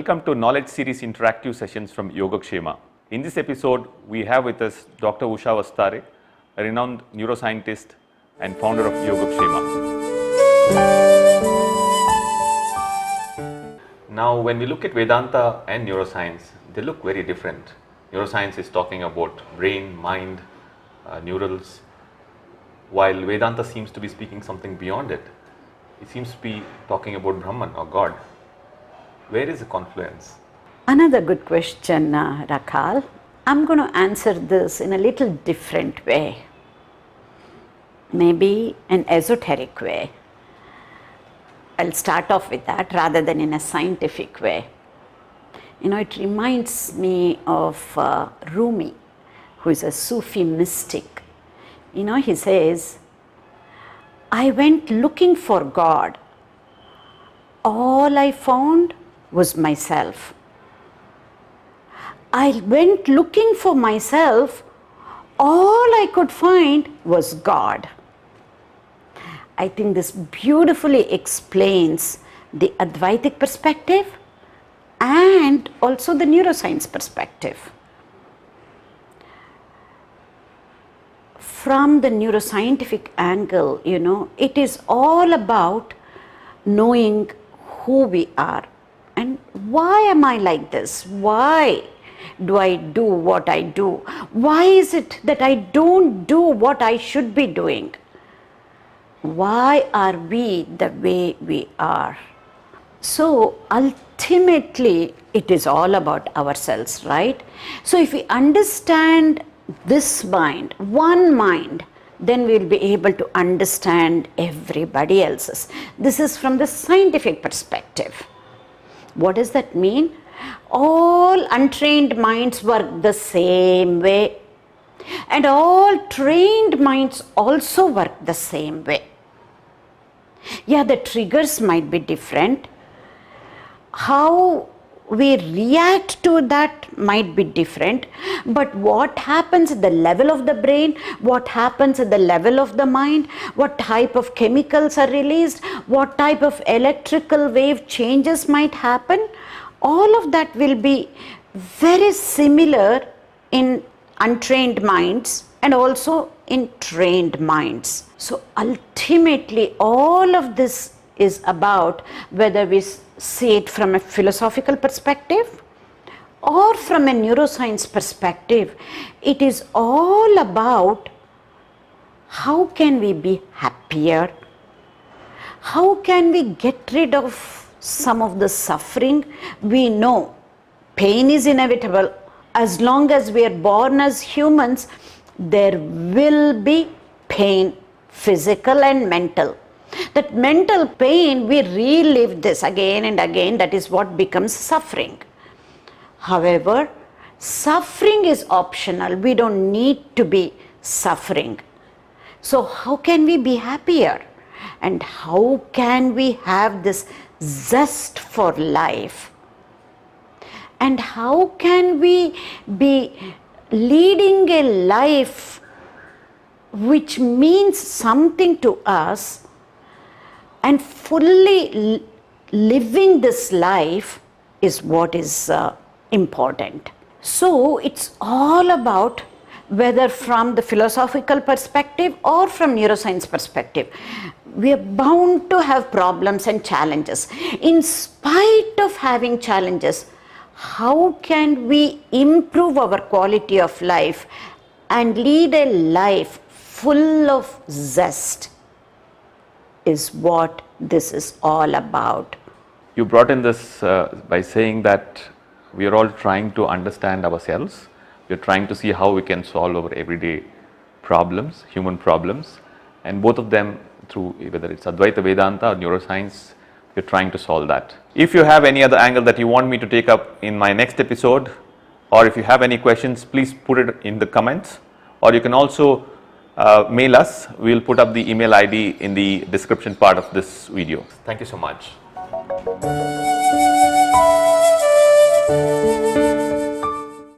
Welcome to Knowledge Series interactive sessions from Yogakshema. In this episode, we have with us Dr. Usha Vastare, a renowned neuroscientist and founder of Yogakshema. Now, when we look at Vedanta and neuroscience, they look very different. Neuroscience is talking about brain, mind, neurals, while Vedanta seems to be speaking something beyond it. It seems to be talking about Brahman or God. Where is the confluence? Another good question, Rakal. I'm going to answer this in a little different way, maybe an esoteric way. I'll start off with that rather than in a scientific way. You know, it reminds me of Rumi, who is a Sufi mystic. You know, he says, I went looking for God. All I found was myself. I went looking for myself. All I could find was God. I think this beautifully explains the Advaitic perspective and also the neuroscience perspective. From the neuroscientific angle, you know, it is all about knowing who we are and why am I like this? Why do I do what I do? Why is it that I don't do what I should be doing? Why are we the way we are? So ultimately, it is all about ourselves, right? So if we understand this mind, one mind, then we will be able to understand everybody else's. This is from the scientific perspective. What does that mean? All untrained minds work the same way, and all trained minds also work the same way. Yeah, the triggers might be different. How we react to that might be different, but what happens at the level of the brain, what happens at the level of the mind, what type of chemicals are released, what type of electrical wave changes might happen, all of that will be very similar in untrained minds and also in trained minds. So ultimately, all of this is about whether we see it from a philosophical perspective or from a neuroscience perspective. It is all about how can we be happier? How can we get rid of some of the suffering? We know pain is inevitable. As long as we are born as humans, there will be pain, physical and mental. That mental pain, we relive this again and again. That is what becomes suffering. However, suffering is optional. We don't need to be suffering. So how can we be happier? And how can we have this zest for life? And how can we be leading a life which means something to us, and fully living this life is what is important. So it's all about whether from the philosophical perspective or from neuroscience perspective. We are bound to have problems and challenges. In spite of having challenges, how can we improve our quality of life and lead a life full of zest? Is what this is all about. You brought in this by saying that we are all trying to understand ourselves. We are trying to see how we can solve our everyday problems, human problems, and both of them through whether it's Advaita Vedanta or neuroscience, we are trying to solve that. If you have any other angle that you want me to take up in my next episode, or if you have any questions, please put it in the comments, or you can also mail us. We will put up the email ID in the description part of this video. Thank you so much.